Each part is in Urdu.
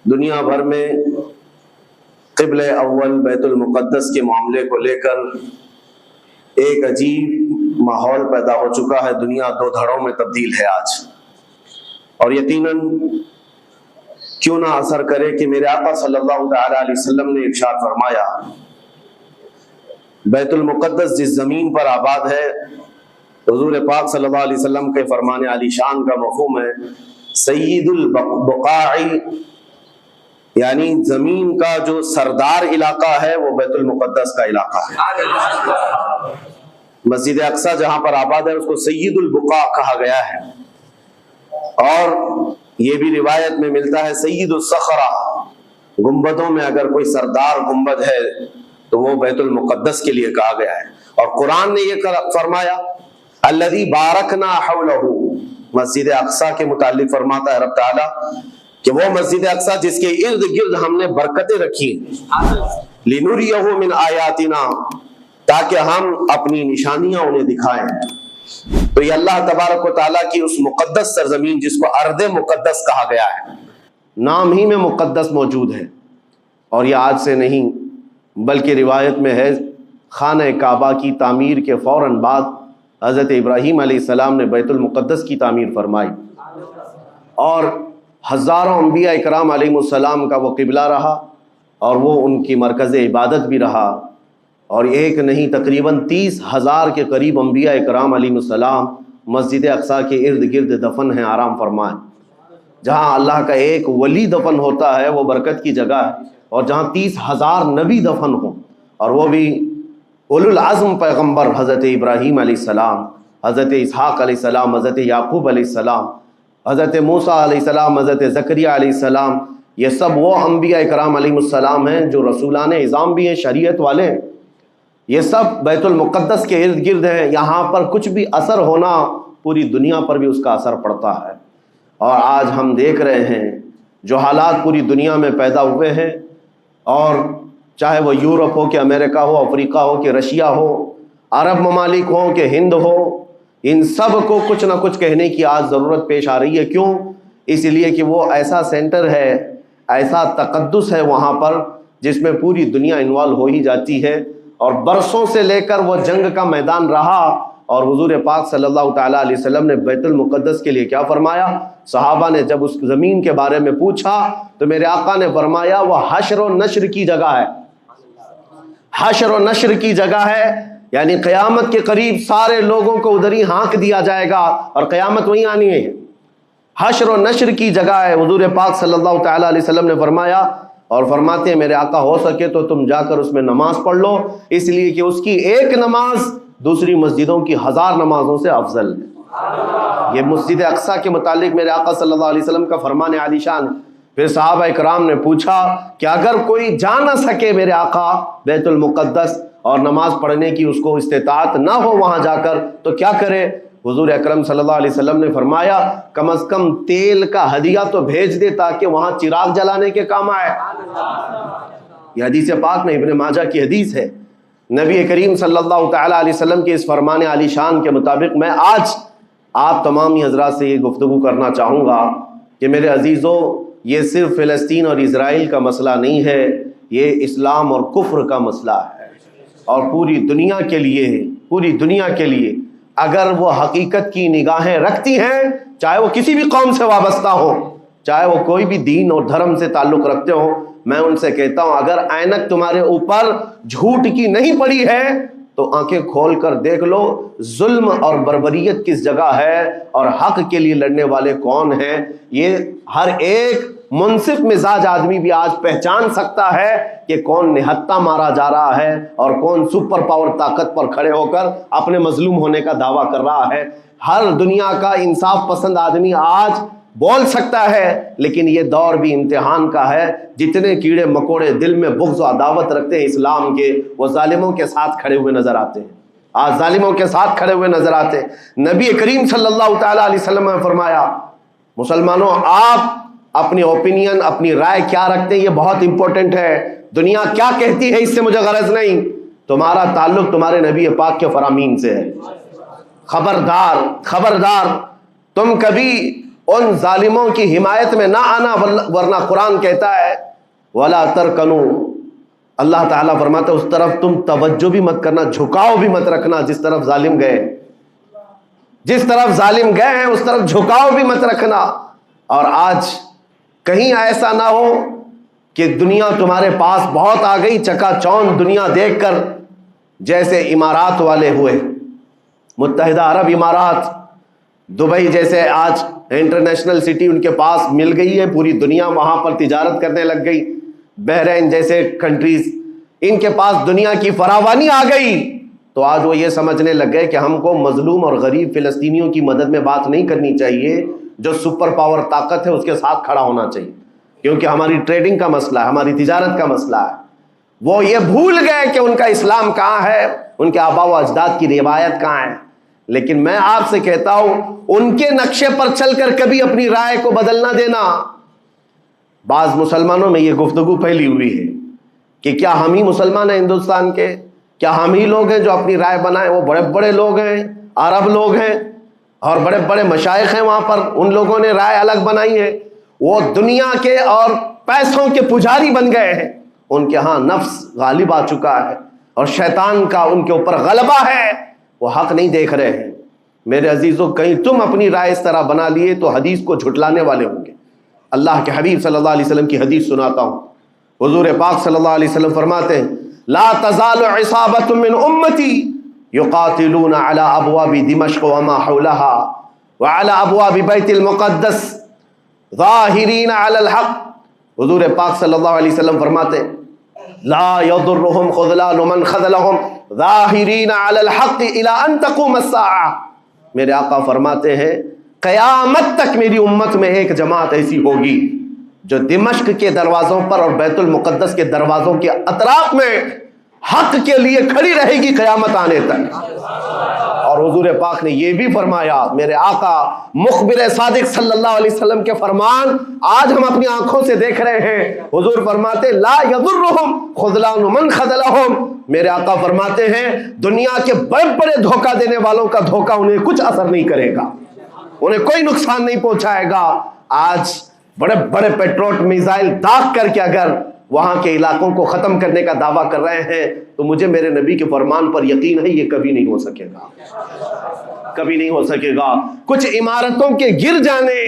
دنیا بھر میں قبل اول بیت المقدس کے معاملے کو لے کر ایک عجیب ماحول پیدا ہو چکا ہے. دنیا دو دھڑوں میں تبدیل ہے آج، اور یقیناً کیوں نہ اثر کرے کہ میرے آقا صلی اللہ تعالی علیہ وسلم نے ارشاد فرمایا، بیت المقدس جس زمین پر آباد ہے، حضور پاک صلی اللہ علیہ وسلم کے فرمان علی شان کا مفہوم ہے سید البقاع، یعنی زمین کا جو سردار علاقہ ہے وہ بیت المقدس کا علاقہ ہے. مسجد اقصی جہاں پر آباد ہے اس کو سید البقاع کہا گیا ہے، اور یہ بھی روایت میں ملتا ہے سید الصخرہ، گنبدوں میں اگر کوئی سردار گنبد ہے تو وہ بیت المقدس کے لیے کہا گیا ہے. اور قرآن نے یہ فرمایا الذی بارکنا حولہ، مسجد اقصی کے متعلق فرماتا ہے رب تعالیٰ کہ وہ مسجد اقصی جس کے ارد گرد ہم نے برکتیں رکھی لنریہ من آیاتنا، تاکہ ہم اپنی نشانیاں انہیں دکھائیں. تو یہ اللہ تبارک و تعالیٰ کی اس مقدس سرزمین جس کو ارض مقدس کہا گیا ہے، نام ہی میں مقدس موجود ہے. اور یہ آج سے نہیں بلکہ روایت میں ہے خانہ کعبہ کی تعمیر کے فوراً بعد حضرت ابراہیم علیہ السلام نے بیت المقدس کی تعمیر فرمائی، اور ہزاروں انبیاء اکرام علیہ السلام کا وہ قبلہ رہا اور وہ ان کی مرکز عبادت بھی رہا. اور ایک نہیں تقریباً 30,000 کے قریب انبیاء اکرام علیہ السلام مسجد اقصی کے ارد گرد دفن ہیں، آرام فرمائیں. جہاں اللہ کا ایک ولی دفن ہوتا ہے وہ برکت کی جگہ ہے، اور جہاں 30,000 نبی دفن ہوں، اور وہ بھی اولو العزم پیغمبر حضرت ابراہیم علیہ السلام، حضرت اسحاق علیہ السلام، حضرت یعقوب علیہ السلام، حضرت موسیٰ علیہ السلام، حضرت زکریہ علیہ السلام، یہ سب وہ انبیاء اکرام علیہ السلام ہیں جو رسولان اعظام بھی ہیں، شریعت والے ہیں. یہ سب بیت المقدس کے ارد گرد ہیں. یہاں پر کچھ بھی اثر ہونا پوری دنیا پر بھی اس کا اثر پڑتا ہے. اور آج ہم دیکھ رہے ہیں جو حالات پوری دنیا میں پیدا ہوئے ہیں، اور چاہے وہ یورپ ہو کہ امریکہ ہو، افریقہ ہو کہ رشیا ہو، عرب ممالک ہوں کہ ہند ہو، ان سب کو کچھ نہ کچھ کہنے کی آج ضرورت پیش آ رہی ہے. کیوں؟ اس لیے کہ وہ ایسا سینٹر ہے، ایسا تقدس ہے وہاں پر جس میں پوری دنیا انوالو ہو ہی جاتی ہے. اور برسوں سے لے کر وہ جنگ کا میدان رہا، اور حضور پاک صلی اللہ تعالیٰ علیہ وسلم نے بیت المقدس کے لیے کیا فرمایا؟ صحابہ نے جب اس زمین کے بارے میں پوچھا تو میرے آقا نے فرمایا وہ حشر و نشر کی جگہ ہے. حشر و نشر کی جگہ ہے، یعنی قیامت کے قریب سارے لوگوں کو ادھر ہی ہانک دیا جائے گا اور قیامت وہیں آنی ہے. حشر و نشر کی جگہ ہے. حضور پاک صلی اللہ تعالیٰ علیہ وسلم نے فرمایا، اور فرماتے ہیں میرے آقا ہو سکے تو تم جا کر اس میں نماز پڑھ لو، اس لیے کہ اس کی ایک نماز دوسری مسجدوں کی 1000 نمازوں سے افضل ہے. یہ مسجد اقصی کے متعلق میرے آقا صلی اللہ علیہ وسلم کا فرمان عالی شان. پھر صحابہ اکرام نے پوچھا کہ اگر کوئی جا نہ سکے میرے آقا بیت المقدس اور نماز پڑھنے کی اس کو استطاعت نہ ہو وہاں جا کر، تو کیا کرے؟ حضور اکرم صلی اللہ علیہ وسلم نے فرمایا کم از کم تیل کا ہدیہ تو بھیج دے تاکہ وہاں چراغ جلانے کے کام آئے. یہ حدیث پاک میں ابن ماجہ کی حدیث ہے. نبی کریم صلی اللہ تعالیٰ علیہ وسلم کے اس فرمان علی شان کے مطابق میں آج آپ تمام حضرات سے یہ گفتگو کرنا چاہوں گا کہ میرے عزیزوں، یہ صرف فلسطین اور اسرائیل کا مسئلہ نہیں ہے، یہ اسلام اور کفر کا مسئلہ ہے. اور پوری دنیا کے لیے، پوری دنیا کے لیے اگر وہ حقیقت کی نگاہیں رکھتی ہیں، چاہے وہ کسی بھی قوم سے وابستہ ہو، چاہے وہ کوئی بھی دین اور دھرم سے تعلق رکھتے ہوں، میں ان سے کہتا ہوں اگر اینک تمہارے اوپر جھوٹ کی نہیں پڑی ہے تو آنکھیں کھول کر دیکھ لو ظلم اور بربریت کس جگہ ہے اور حق کے لیے لڑنے والے کون ہیں. یہ ہر ایک منصف مزاج آدمی بھی آج پہچان سکتا ہے کہ کون نہتہ مارا جا رہا ہے اور کون سپر پاور طاقت پر کھڑے ہو کر اپنے مظلوم ہونے کا دعویٰ کر رہا ہے. ہر دنیا کا انصاف پسند آدمی آج بول سکتا ہے، لیکن یہ دور بھی امتحان کا ہے. جتنے کیڑے مکوڑے دل میں بغض و عداوت رکھتے ہیں اسلام کے، وہ ظالموں کے ساتھ کھڑے ہوئے نظر آتے ہیں. آج ظالموں کے ساتھ کھڑے ہوئے نظر آتے ہیں. نبی کریم صلی اللہ تعالیٰ علیہ وسلم نے فرمایا مسلمانوں آپ اپنی اوپینین، اپنی رائے کیا رکھتے ہیں یہ بہت امپورٹنٹ ہے. دنیا کیا کہتی ہے اس سے مجھے غرض نہیں، تمہارا تعلق تمہارے نبی پاک کے فرامین سے ہے. خبردار خبردار، تم کبھی ان ظالموں کی حمایت میں نہ آنا، ورنہ قرآن کہتا ہے وَلَا تَرْكَنُوا، اللہ تعالیٰ فرماتا ہے اس طرف تم توجہ بھی مت کرنا، جھکاؤ بھی مت رکھنا جس طرف ظالم گئے، جس طرف ظالم گئے ہیں اس طرف جھکاؤ بھی مت رکھنا۔ اور آج کہیں ایسا نہ ہو کہ دنیا تمہارے پاس بہت آ گئی، چکا چوند دنیا دیکھ کر، جیسے امارات والے ہوئے، متحدہ عرب امارات، دبئی جیسے آج انٹرنیشنل سٹی ان کے پاس مل گئی ہے، پوری دنیا وہاں پر تجارت کرنے لگ گئی، بحرین جیسے کنٹریز، ان کے پاس دنیا کی فراوانی آ گئی، تو آج وہ یہ سمجھنے لگ گئے کہ ہم کو مظلوم اور غریب فلسطینیوں کی مدد میں بات نہیں کرنی چاہیے، جو سپر پاور طاقت ہے اس کے ساتھ کھڑا ہونا چاہیے، کیونکہ ہماری ٹریڈنگ کا مسئلہ ہے، ہماری تجارت کا مسئلہ ہے۔ وہ یہ بھول گئے کہ ان کا اسلام کہاں ہے، ان کے آباء و اجداد کی روایت کہاں ہے۔ لیکن میں آپ سے کہتا ہوں ان کے نقشے پر چل کر کبھی اپنی رائے کو بدل نہ دینا۔ بعض مسلمانوں میں یہ گفتگو پھیلی ہوئی ہے کہ کیا ہم ہی مسلمان ہیں ہندوستان کے، کیا ہم ہی لوگ ہیں جو اپنی رائے بنائیں، وہ بڑے بڑے لوگ ہیں، عرب لوگ ہیں اور بڑے بڑے مشائخ ہیں وہاں پر، ان لوگوں نے رائے الگ بنائی ہے، وہ دنیا کے اور پیسوں کے پجاری بن گئے ہیں، ان کے ہاں نفس غالب آ چکا ہے اور شیطان کا ان کے اوپر غلبہ ہے، وہ حق نہیں دیکھ رہے ہیں۔ میرے عزیزوں، کہیں تم اپنی رائے اس طرح بنا لیے تو حدیث کو جھٹلانے والے ہوں گے۔ اللہ کے حبیب صلی اللہ علیہ وسلم کی حدیث سناتا ہوں، حضور پاک صلی اللہ علیہ وسلم فرماتے ہیں لا تزال عصابۃ من امتی یقاتلون علی ابواب دمشق وما حولها وعلى ابواب بیت المقدس ظاہرین علی الحق۔ حضور پاک صلی اللہ علیہ وسلم فرماتے ہیں لا يضرهم خذلان من خذلهم ظاہرین علی الحق الى ان تقوم الساعہ۔ میرے آقا فرماتے ہیں قیامت تک میری امت میں ایک جماعت ایسی ہوگی جو دمشق کے دروازوں پر اور بیت المقدس کے دروازوں کے اطراف میں حق کے لیے کھڑی رہے گی قیامت آنے تک۔ اور حضور پاک نے یہ بھی فرمایا، میرے آقا مخبر صادق صلی اللہ علیہ وسلم کے فرمان آج ہم اپنی آنکھوں سے دیکھ رہے ہیں۔ حضور فرماتے لا یضرهم خذلان من خذلهم، میرے آقا فرماتے ہیں دنیا کے بڑے بڑے دھوکہ دینے والوں کا دھوکہ انہیں کچھ اثر نہیں کرے گا، انہیں کوئی نقصان نہیں پہنچائے گا۔ آج بڑے بڑے پیٹروٹ میزائل داغ کر کے اگر وہاں کے علاقوں کو ختم کرنے کا دعویٰ کر رہے ہیں تو مجھے میرے نبی کے فرمان پر یقین ہے یہ کبھی نہیں ہو سکے گا، کبھی نہیں ہو سکے گا۔ کچھ عمارتوں کے گر جانے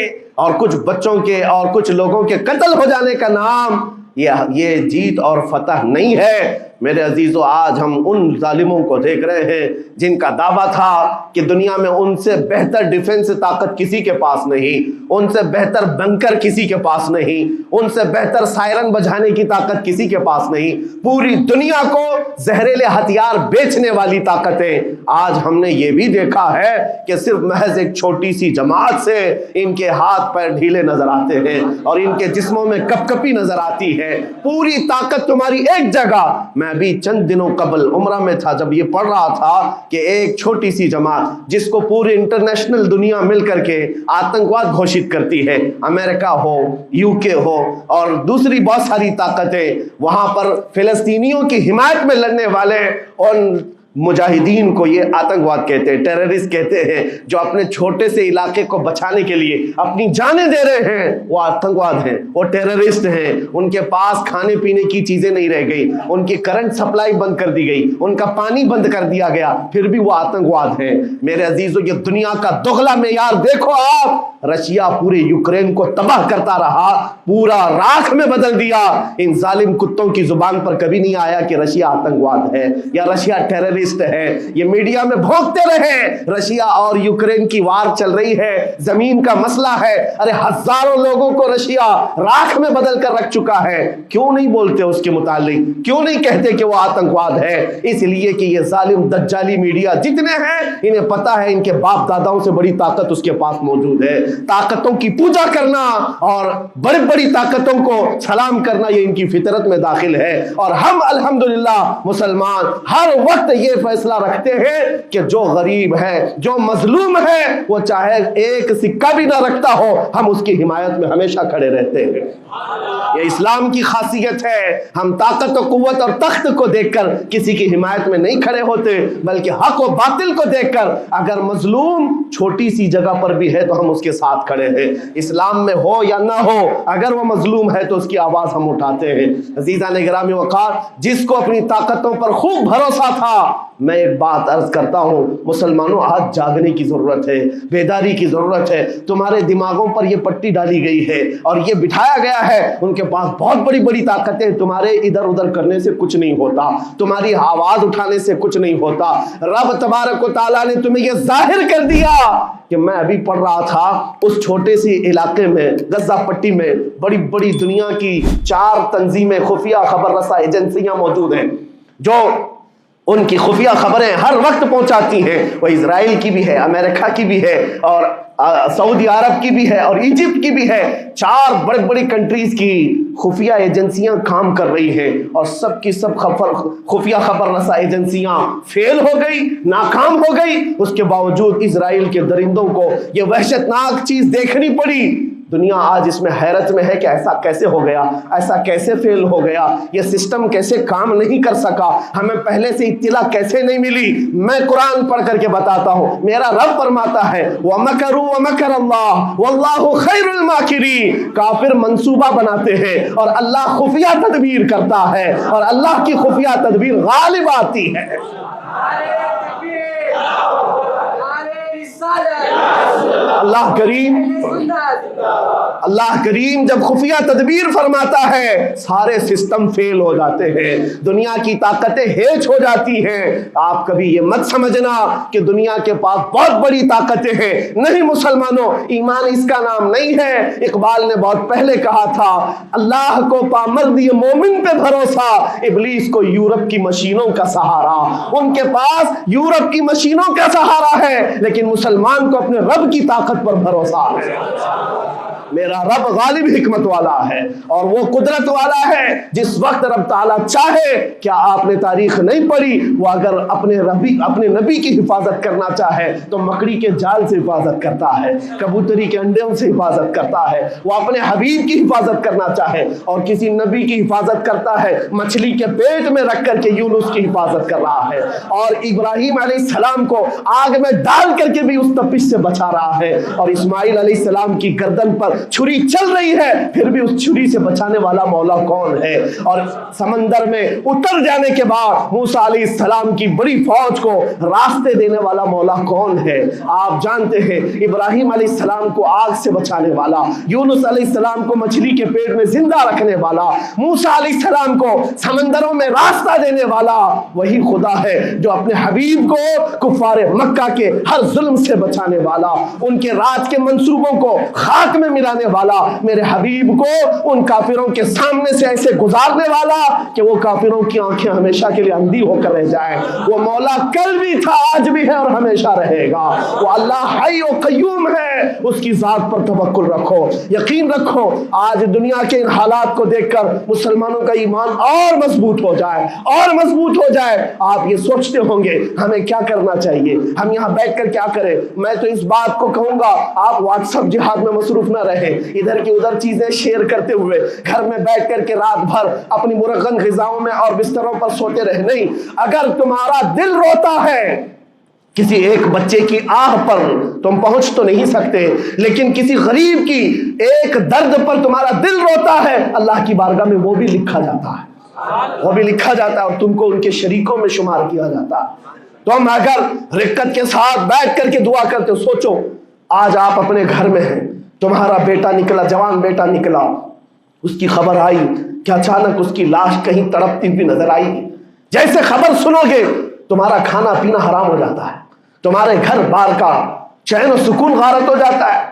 اور کچھ بچوں کے اور کچھ لوگوں کے قتل ہو جانے کا نام یہ جیت اور فتح نہیں ہے۔ میرے عزیزو، آج ہم ان ظالموں کو دیکھ رہے ہیں جن کا دعویٰ تھا کہ دنیا میں ان سے بہتر ڈیفنس طاقت کسی کے پاس نہیں، ان سے بہتر بنکر کسی کے پاس نہیں، ان سے بہتر سائرن بجانے کی طاقت کسی کے پاس نہیں، پوری دنیا کو زہریلے ہتھیار بیچنے والی طاقتیں۔ آج ہم نے یہ بھی دیکھا ہے کہ صرف محض ایک چھوٹی سی جماعت سے ان کے ہاتھ پیر ڈھیلے نظر آتے ہیں اور ان کے جسموں میں کپ کپی نظر آتی ہے۔ پوری طاقت تمہاری ایک جگہ۔ میں بھی چند دنوں قبل عمرہ میں تھا، جب یہ پڑھ رہا تھا کہ ایک چھوٹی سی جماعت جس کو پوری انٹرنیشنل دنیا مل کر کے آتنکواد گھوشت کرتی ہے، امریکہ ہو، یو کے ہو اور دوسری بہت ساری طاقتیں، وہاں پر فلسطینیوں کی حمایت میں لڑنے والے ان مجاہدین کو یہ آتنکواد کہتے ہیں، ٹیررسٹ کہتے ہیں، جو اپنے چھوٹے سے علاقے کو بچانے کے لیے اپنی جانیں دے رہے ہیں، وہ آتنکواد ہیں، وہ ٹیررسٹ ہیں۔ ان کے پاس کھانے پینے کی چیزیں نہیں رہ گئی، ان کی کرنٹ سپلائی بند کر دی گئی، ان کا پانی بند کر دیا گیا، پھر بھی وہ آتنکواد ہیں۔ میرے عزیزو، یہ دنیا کا دغلا معیار دیکھو آپ، رشیا پورے یوکرین کو تباہ کرتا رہا، پورا راکھ میں بدل دیا۔ ان ظالم کتوں کی زبان پر کبھی نہیں آیا کہ رشیا آتنکواد ہے یا رشیا ٹیررسٹ ہے۔ یہ میڈیا میں بھونکتے رہے رشیا اور یوکرین کی وار چل رہی ہے، زمین کا مسئلہ ہے۔ ارے ہزاروں لوگوں کو رشیا راکھ میں بدل کر رکھ چکا ہے، کیوں نہیں بولتے اس کے متعلق؟ کیوں نہیں کہتے کہ وہ آتنکواد ہے؟ اس لیے کہ یہ ظالم دجالی میڈیا جتنے ہیں انہیں پتا ہے ان کے باپ داداؤں سے بڑی طاقت اس کے پاس موجود ہے۔ طاقتوں کی پوجا کرنا اور بڑی بڑی طاقتوں کو سلام کرنا یہ ان کی فطرت میں داخل ہے، اور ہم الحمدللہ مسلمان ہر وقت یہ یہ فیصلہ رکھتے ہیں کہ جو غریب ہے، جو مظلوم ہے، وہ چاہے ایک سکہ بھی نہ رکھتا ہو، ہم اس کی حمایت میں ہمیشہ کھڑے رہتے ہیں۔ یہ اسلام کی خاصیت ہے۔ ہم طاقت و قوت اور تخت کو دیکھ کر کسی کی حمایت میں نہیں کھڑے ہوتے، بلکہ حق و باطل کو دیکھ کر اگر مظلوم چھوٹی سی جگہ پر بھی ہے تو ہم اس کے ساتھ کھڑے ہیں۔ اسلام میں ہو یا نہ ہو، اگر وہ مظلوم ہے تو اس کی آواز ہم اٹھاتے ہیں۔ عزیزان گرامی وقار، جس کو اپنی طاقتوں پر خوب بھروسہ تھا، میں ایک بات عرض کرتا ہوں، مسلمانوں آج جاگنے کی ضرورت ہے، بیداری کی ضرورت ہے۔ تمہارے دماغوں پر یہ پٹی ڈالی گئی ہے اور یہ بٹھایا گیا ہے، ان کے پاس بہت بڑی بڑی طاقتیں، تمہارے ادھر ادھر کرنے سے کچھ نہیں ہوتا، تمہاری آواز اٹھانے سے کچھ نہیں ہوتا۔ رب تبارک و تعالیٰ نے تمہیں یہ ظاہر کر دیا کہ میں ابھی پڑھ رہا تھا اس چھوٹے سی علاقے میں، غزہ پٹی میں، بڑی بڑی دنیا کی 4 تنظیمیں، خفیہ خبر رساں ایجنسیاں موجود ہیں جو ان کی خفیہ خبریں ہر وقت پہنچاتی ہیں۔ وہ اسرائیل کی بھی ہے، امریکہ کی بھی ہے، اور سعودی عرب کی بھی ہے، اور ایجپٹ کی بھی ہے۔ 4 بڑی بڑی کنٹریز کی خفیہ ایجنسیاں کام کر رہی ہیں، اور سب کی سب خفیہ خبر رساں ایجنسیاں فیل ہو گئی، ناکام ہو گئی۔ اس کے باوجود اسرائیل کے درندوں کو یہ وحشتناک چیز دیکھنی پڑی۔ دنیا آج اس میں حیرت میں ہے کہ ایسا کیسے ہو گیا، ایسا کیسے فیل ہو گیا، یہ سسٹم کیسے کام نہیں کر سکا، ہمیں پہلے سے اطلاع کیسے نہیں ملی۔ میں قرآن پڑھ کر کے بتاتا ہوں، میرا رب فرماتا ہے وَمَكَرُوا وَمَكَرَ اللَّهُ وَاللَّهُ خَيْرُ الْمَاكِرِينَ۔ کافر منصوبہ بناتے ہیں اور اللہ خفیہ تدبیر کرتا ہے، اور اللہ کی خفیہ تدبیر غالب آتی ہے۔ اللہ کریم جب خفیہ تدبیر فرماتا ہے، سارے سسٹم فیل ہو جاتے ہیں، دنیا کی طاقتیں ہیچ ہو جاتی ہیں۔ آپ کبھی یہ مت سمجھنا کہ دنیا کے پاس بہت بڑی طاقتیں ہیں، نہیں مسلمانوں، ایمان اس کا نام نہیں ہے۔ اقبال نے بہت پہلے کہا تھا، اللہ کو پامرد یہ مومن پہ بھروسہ، ابلیس کو یورپ کی مشینوں کا سہارا۔ ان کے پاس یورپ کی مشینوں کا سہارا ہے، لیکن مسلمان کو اپنے رب کی طاقت پر بھروسہ ہے۔ میرا رب غالب حکمت والا ہے اور وہ قدرت والا ہے۔ جس وقت رب تعالیٰ چاہے، کیا آپ نے تاریخ نہیں پڑھی، وہ اگر اپنے نبی کی حفاظت کرنا چاہے تو مکڑی کے جال سے حفاظت کرتا ہے، کبوتری کے انڈوں سے حفاظت کرتا ہے۔ وہ اپنے حبیب کی حفاظت کرنا چاہے اور کسی نبی کی حفاظت کرتا ہے، مچھلی کے پیٹ میں رکھ کر کے یونس کی حفاظت کر رہا ہے، اور ابراہیم علیہ السلام کو آگ میں ڈال کر کے بھی اس تپش سے بچا رہا ہے، اور اسماعیل علیہ السلام کی گردن پر چھری چل رہی ہے، پھر بھی اس چھری سے بچانے والا مولا کون ہے؟ اور سمندر میں اتر جانے کے بعد موسیٰ علیہ السلام کی بڑی فوج کو راستے دینے والا مولا کون ہے؟ آپ جانتے ہیں، ابراہیم علیہ السلام کو آگ سے بچانے والا، یونس علیہ السلام کو مچھلی کے پیٹ میں زندہ رکھنے والا، موسیٰ علیہ السلام کو سمندروں میں راستہ دینے والا وہی خدا ہے جو اپنے حبیب کو کفار مکہ کے ہر ظلم سے بچانے والا، ان کے رات کے منصوبوں کو خاک میں ملانے والا، میرے حبیب کو ان کافروں کے سامنے سے ایسے گزارنے والا کہ وہ کافروں کی آنکھیں ہمیشہ کے لیے اندھی ہو کر رہ جائیں۔ وہ مولا کل بھی تھا، آج بھی ہے اور ہمیشہ رہے گا۔ وہ اللہ حی و قیوم ہے، اس کی ذات پر توکل رکھو، یقین رکھو۔ آج دنیا کے ان حالات کو دیکھ کر مسلمانوں کا ایمان اور مضبوط ہو جائے، اور مضبوط ہو جائے۔ آپ یہ سوچتے ہوں گے ہمیں کیا کرنا چاہیے، ہم یہاں بیٹھ کر کیا کریں؟ میں تو اس بات کو کہوں گا، آپ واٹس ایپ جہاد میں مصروف نہ رہیں، ادھر کی ادھر چیزیں شیئر کرتے ہوئے گھر میں بیٹھ کر کے رات بھر اپنی مرغن غذاؤں میں اور بستروں پر سوتے رہے نہیں۔ اگر تمہارا دل روتا ہے کسی ایک بچے کی آہ پر، تم پہنچ تو نہیں سکتے، لیکن کسی غریب کی ایک درد پر تمہارا دل روتا ہے، اللہ کی بارگاہ میں وہ بھی لکھا جاتا ہے، وہ بھی لکھا جاتا ہے، اور تم کو ان کے شریکوں میں شمار کیا جاتا ہے۔ تم اگر رقت کے ساتھ بیٹھ کر کے دعا کرتے ہو، سوچو آج آپ اپنے گھر میں ہیں، تمہارا بیٹا نکلا، جوان بیٹا نکلا، اس کی خبر آئی کہ اچانک اس کی لاش کہیں تڑپتی بھی نظر آئی، جیسے خبر سنو گے تمہارا کھانا پینا حرام ہو جاتا ہے، تمہارے گھر بار کا چین و سکون غارت ہو جاتا ہے۔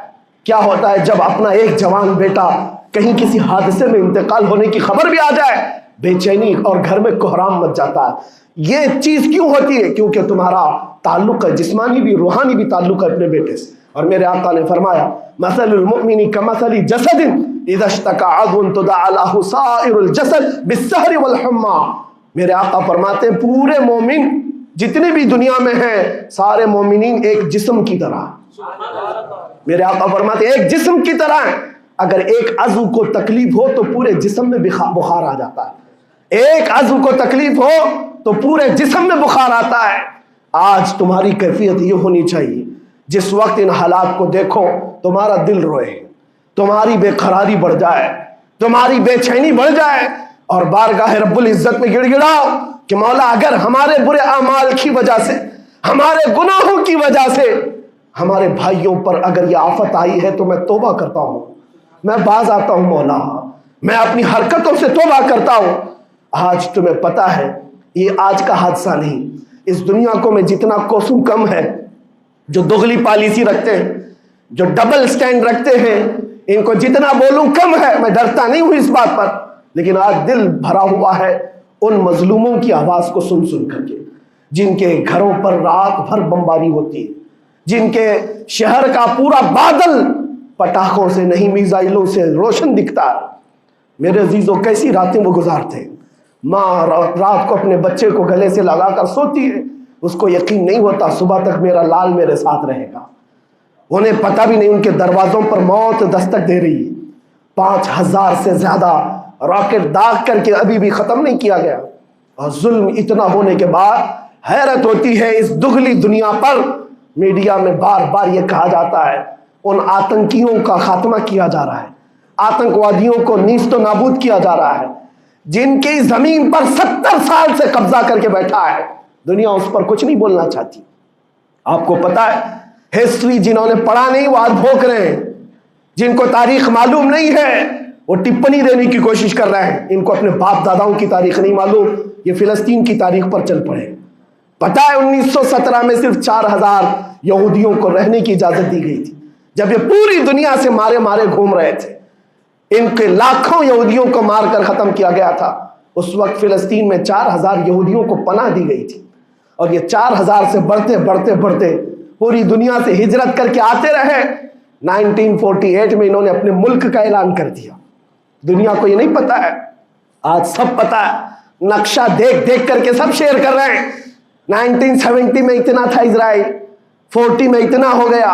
کیا ہوتا ہے جب اپنا ایک جوان بیٹا کہیں کسی حادثے میں انتقال ہونے کی خبر بھی آ جائے، بے چینی اور گھر میں کوہرام مچ جاتا ہے۔ یہ چیز کیوں ہوتی ہے؟ کیونکہ تمہارا تعلق ہے، جسمانی بھی روحانی بھی تعلق ہے اپنے بیٹے سے۔ اور میرے آقا نے فرمایا مثل المؤمن کمثل جسد اذا اشتكى عضو تداعى له سائر الجسد بالسهر والحمى۔ میرے آقا فرماتے ہیں پورے مومن جتنے بھی دنیا میں ہیں سارے مومنین ایک جسم کی طرح، میرے آقا فرماتے ہیں ایک جسم کی طرح ہیں۔ اگر ایک عضو کو تکلیف ہو تو پورے جسم میں بخار آ جاتا ہے، ایک عضو کو تکلیف ہو تو پورے جسم میں بخار آتا ہے۔ آج تمہاری کیفیت یہ ہونی چاہیے، جس وقت ان حالات کو دیکھو تمہارا دل روئے، تمہاری بے قراری بڑھ جائے، تمہاری بے چینی بڑھ جائے، اور بارگاہ رب العزت میں گڑ گڑاؤ کہ مولا اگر ہمارے برے اعمال کی وجہ سے، ہمارے گناہوں کی وجہ سے ہمارے بھائیوں پر اگر یہ آفت آئی ہے تو میں توبہ کرتا ہوں، میں باز آتا ہوں مولا، میں اپنی حرکتوں سے توبہ کرتا ہوں۔ آج تمہیں پتا ہے یہ آج کا حادثہ نہیں، اس دنیا کو میں جتنا کوسوں کم ہے جو دغلی پالیسی رکھتے ہیں، جو ڈبل سٹینڈ رکھتے ہیں، ان کو جتنا بولوں کم ہے، میں ڈرتا نہیں ہوں اس بات پر، لیکن آج دل بھرا ہوا ہے ان مظلوموں کی آواز کو سن سن کر کے، جن کے گھروں پر رات بھر بمباری ہوتی ہے، جن کے شہر کا پورا بادل پٹاخوں سے نہیں میزائلوں سے روشن دکھتا ہے۔ میرے عزیزوں کیسی راتیں وہ گزارتے ہیں، ماں رات کو اپنے بچے کو گلے سے لگا کر سوتی ہے، اس کو یقین نہیں ہوتا صبح تک میرا لال میرے ساتھ رہے گا، انہیں پتہ بھی نہیں ان کے دروازوں پر موت دستک دے رہی ہے۔ 5000 سے زیادہ راکٹ داغ کر کے ابھی بھی ختم نہیں کیا گیا، اور ظلم اتنا ہونے کے بعد حیرت ہوتی ہے اس دگلی دنیا پر میڈیا میں بار بار یہ کہا جاتا ہے ان آتنکیوں کا خاتمہ کیا جا رہا ہے، آتنکوادیوں کو نیست و نابود کیا جا رہا ہے، جن کی زمین پر 70 سال سے قبضہ کر کے بیٹھا ہے، دنیا اس پر کچھ نہیں بولنا چاہتی۔ آپ کو پتا ہے ہسٹری جنہوں نے پڑھا نہیں وہ آج بھوک رہے ہیں، جن کو تاریخ معلوم نہیں ہے وہ ٹپنی دینے کی کوشش کر رہے ہیں، ان کو اپنے باپ داداؤں کی تاریخ نہیں معلوم، یہ فلسطین کی تاریخ پر چل پڑے۔ پتہ ہے 1917 میں صرف 4000 یہودیوں کو رہنے کی اجازت دی گئی تھی، جب یہ پوری دنیا سے مارے مارے گھوم رہے تھے، ان کے لاکھوں یہودیوں کو مار کر ختم کیا گیا تھا۔ اس وقت فلسطین میں 4000 یہودیوں کو پناہ دی گئی تھی، اور یہ 4000 سے بڑھتے بڑھتے بڑھتے پوری دنیا سے ہجرت کر کے آتے رہے۔ 1948 میں انہوں نے اپنے ملک کا اعلان کر دیا۔ دنیا کو یہ نہیں پتا ہے، آج سب پتا ہے، نقشہ دیکھ دیکھ کر کے سب شیئر کر رہے ہیں۔ 1970 میں اتنا تھا اسرائیل، 40 میں اتنا ہو گیا،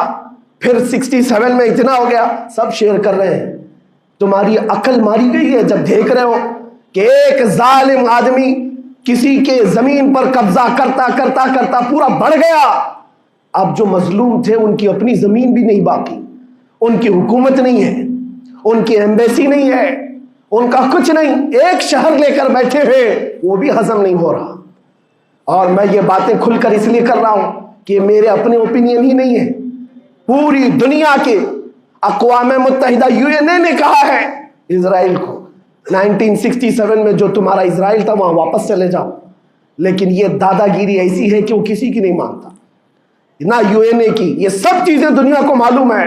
پھر 67 میں اتنا ہو گیا، سب شیئر کر رہے ہیں۔ تمہاری عقل ماری گئی ہے جب دیکھ رہے ہو کہ ایک ظالم آدمی کسی کے زمین پر قبضہ کرتا کرتا کرتا پورا بڑھ گیا، اب جو مظلوم تھے ان کی اپنی زمین بھی نہیں باقی، ان کی حکومت نہیں ہے، ان کی ایمبیسی نہیں ہے، ان کا کچھ نہیں، ایک شہر لے کر بیٹھے ہیں، وہ بھی ہضم نہیں ہو رہا۔ اور میں یہ باتیں کھل کر اس لیے کر رہا ہوں کہ یہ میرے اپنے اوپینین ہی نہیں ہے، پوری دنیا کے اقوام متحدہ UN نے کہا ہے اسرائیل کو 1967 میں جو تمہارا اسرائیل تھا وہاں واپس چلے جاؤ، لیکن یہ دادا گیری ایسی ہے کہ وہ کسی کی نہیں مانتا، نہ UN کی، یہ سب چیزیں دنیا کو معلوم ہے،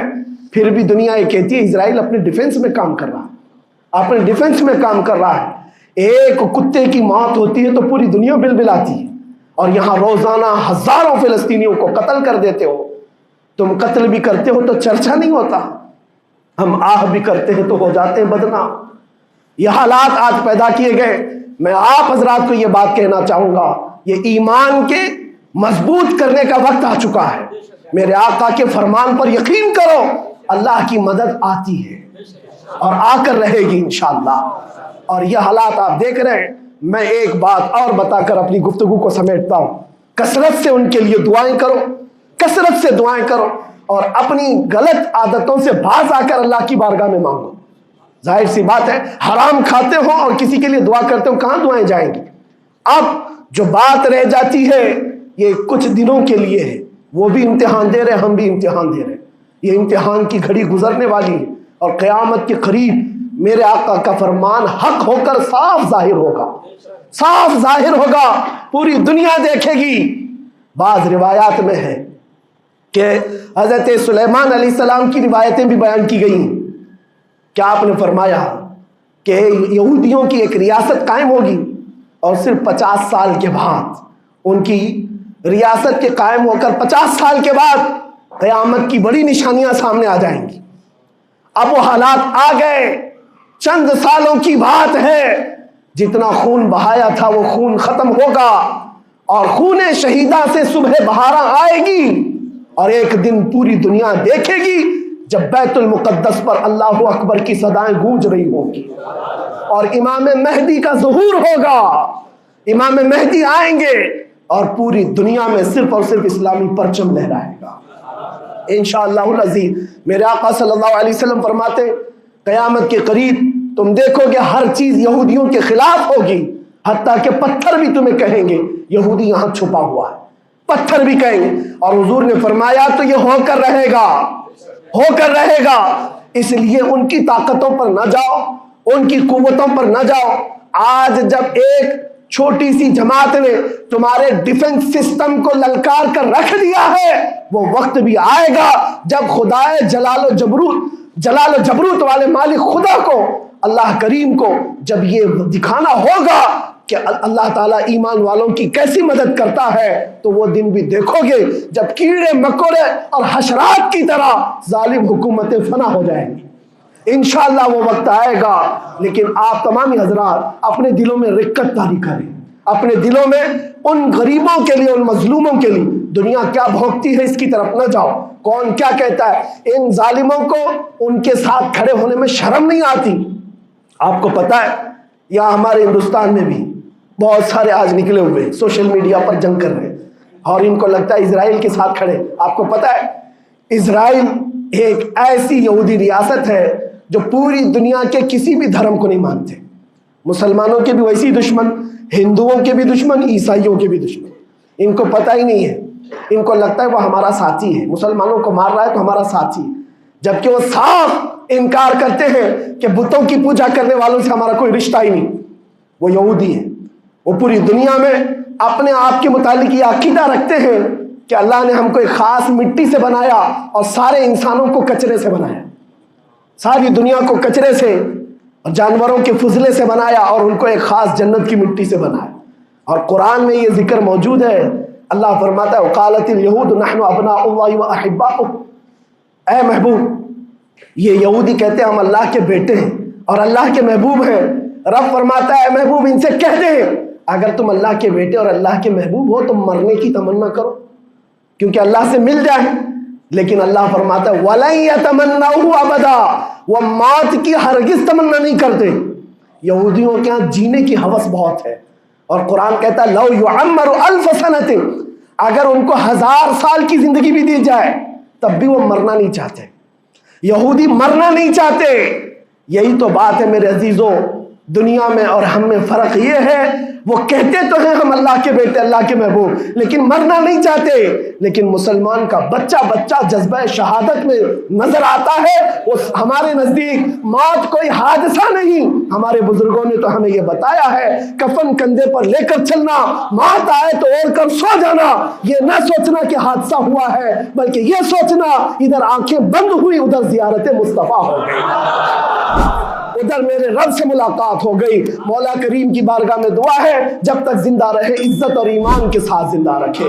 پھر بھی دنیا یہ کہتی ہے اسرائیل اپنے ڈیفنس میں کام کر رہا ہے، اپنے ڈیفنس میں کام کر رہا ہے۔ ایک کتے کی موت ہوتی ہے تو پوری دنیا بلبلاتی ہے، اور یہاں روزانہ ہزاروں فلسطینیوں کو قتل کر دیتے ہو، تم قتل بھی کرتے ہو تو چرچا نہیں ہوتا، ہم آہ بھی کرتے ہیں تو ہو جاتے ہیں بدنام۔ یہ حالات آج پیدا کیے گئے۔ میں آپ حضرات کو یہ بات کہنا چاہوں گا، یہ ایمان کے مضبوط کرنے کا وقت آ چکا ہے۔ میرے آقا کے فرمان پر یقین کرو، اللہ کی مدد آتی ہے اور آ کر رہے گی انشاءاللہ۔ اور یہ حالات آپ دیکھ رہے ہیں۔ میں ایک بات اور بتا کر اپنی گفتگو کو سمیٹتا ہوں، کثرت سے ان کے لیے دعائیں کرو، کثرت سے دعائیں کرو، اور اپنی غلط عادتوں سے باز آ کر اللہ کی بارگاہ میں مانگو۔ ظاہر سی بات ہے، حرام کھاتے ہو اور کسی کے لیے دعا کرتے ہو، کہاں دعائیں جائیں گی؟ اب جو بات رہ جاتی ہے یہ کچھ دنوں کے لیے ہے، وہ بھی امتحان دے رہے، ہم بھی امتحان دے رہے، یہ امتحان کی گھڑی گزرنے والی ہے، اور قیامت کے قریب میرے آقا کا فرمان حق ہو کر صاف ظاہر ہوگا، صاف ظاہر ہوگا، پوری دنیا دیکھے گی۔ بعض روایات میں ہے کہ حضرت سلیمان علیہ السلام کی روایتیں بھی بیان کی گئی، کیا آپ نے فرمایا کہ یہودیوں کی ایک ریاست قائم ہوگی، اور صرف 50 سال کے بعد ان کی ریاست کے قائم ہو کر 50 سال کے بعد قیامت کی بڑی نشانیاں سامنے آ جائیں گی۔ اب وہ حالات آ گئے، چند سالوں کی بات ہے، جتنا خون بہایا تھا وہ خون ختم ہوگا، اور خون شہیدہ سے صبح بہارا آئے گی، اور ایک دن پوری دنیا دیکھے گی جب بیت المقدس پر اللہ اکبر کی صدائیں گونج رہی ہوں گی، اور امام مہدی کا ظہور ہوگا۔ امام مہدی آئیں گے اور پوری دنیا میں صرف اور صرف اسلامی پرچم لہرائے گا انشاءاللہ العزیز۔ میرے آقا صلی اللہ علیہ وسلم فرماتے قیامت کے قریب تم دیکھو گے ہر چیز یہودیوں کے خلاف ہوگی، حتیٰ کہ پتھر بھی تمہیں کہیں گے یہودی یہاں چھپا ہوا ہے، پتھر بھی کہیں گے۔ اور حضور نے فرمایا تو یہ ہو کر رہے گا، ہو کر رہے گا۔ اس لیے ان کی طاقتوں پر نہ جاؤ، ان کی قوتوں پر نہ جاؤ۔ آج جب ایک چھوٹی سی جماعت نے تمہارے ڈیفنس سسٹم کو للکار کر رکھ دیا ہے، وہ وقت بھی آئے گا جب خدائے جلال و جبروت والے مالک خدا کو، اللہ کریم کو جب یہ دکھانا ہوگا کہ اللہ تعالیٰ ایمان والوں کی کیسی مدد کرتا ہے، تو وہ دن بھی دیکھو گے جب کیڑے مکوڑے اور حشرات کی طرح ظالم حکومتیں فنا ہو جائیں گی۔ انشاءاللہ وہ وقت آئے گا، لیکن آپ تمامی حضرات اپنے دلوں میں رقت طاری کریں، اپنے دلوں میں ان غریبوں کے لیے، ان مظلوموں کے لیے دنیا کیا بھوگتی ہے اس کی طرف نہ جاؤ۔ کون کیا کہتا ہے، ان ظالموں کو ان کے ساتھ کھڑے ہونے میں شرم نہیں آتی؟ آپ کو پتا ہے یہاں ہمارے ہندوستان میں بھی بہت سارے آج نکلے ہوئے سوشل میڈیا پر جنگ کر رہے ہیں، اور ان کو لگتا ہے اسرائیل کے ساتھ کھڑے۔ آپ کو پتا ہے اسرائیل ایک ایسی یہودی ریاست ہے جو پوری دنیا کے کسی بھی دھرم کو نہیں مانتے، مسلمانوں کے بھی ویسی دشمن، ہندوؤں کے بھی دشمن، عیسائیوں کے بھی دشمن۔ ان کو پتہ ہی نہیں ہے، ان کو لگتا ہے وہ ہمارا ساتھی ہے، مسلمانوں کو مار رہا ہے تو ہمارا ساتھی، جبکہ وہ صاف انکار کرتے ہیں کہ بتوں کی پوجا کرنے والوں سے ہمارا کوئی رشتہ ہی نہیں۔ وہ یہودی ہے، وہ پوری دنیا میں اپنے آپ کے متعلق یہ عقیدہ رکھتے ہیں کہ اللہ نے ہم کو ایک خاص مٹی سے بنایا اور سارے انسانوں کو کچرے سے بنایا، ساری دنیا کو کچرے سے اور جانوروں کے فضلے سے بنایا، اور ان کو ایک خاص جنت کی مٹی سے بنایا۔ اور قرآن میں یہ ذکر موجود ہے، اللہ فرماتا ہے وقالت اليہود نحن ابناء اللہ واحباؤہ، اے محبوب یہ یہودی کہتے ہیں ہم اللہ کے بیٹے ہیں اور اللہ کے محبوب ہیں۔ رب فرماتا ہے محبوب ان سے کہہ دیں اگر تم اللہ کے بیٹے اور اللہ کے محبوب ہو تو مرنے کی تمنا کرو کیونکہ اللہ سے مل جائیں، لیکن اللہ فرماتا ہے وَلَن يَتَمَنَّوْهُ أَبَدًا، وہ موت کی ہرگز تمنا نہیں کرتے۔ یہودیوں کے ہاں جینے کی ہوس بہت ہے، اور قرآن کہتا ہے لَوْ يُعَمَّرُ أَلْفَ سَنَةٍ، اگر ان کو 1000 سال کی زندگی بھی دی جائے تب بھی وہ مرنا نہیں چاہتے۔ یہودی مرنا نہیں چاہتے۔ یہی تو بات ہے میرے عزیزوں، دنیا میں اور ہم میں فرق یہ ہے وہ کہتے تو ہیں ہم اللہ کے بیٹے اللہ کے محبوب لیکن مرنا نہیں چاہتے۔ لیکن مسلمان کا بچہ جذبہ شہادت میں نظر آتا ہے، وہ ہمارے نزدیک موت کوئی حادثہ نہیں۔ ہمارے بزرگوں نے تو ہمیں یہ بتایا ہے کفن کندھے پر لے کر چلنا، موت آئے تو اوڑھ کر سو جانا، یہ نہ سوچنا کہ حادثہ ہوا ہے بلکہ یہ سوچنا ادھر آنکھیں بند ہوئی ادھر زیارت مصطفیٰ ہو گئی، ادھر میرے رب سے ملاقات ہو گئی۔ مولا کریم کی بارگاہ میں دعا ہے جب تک زندہ رہے عزت اور ایمان کے ساتھ زندہ رکھے۔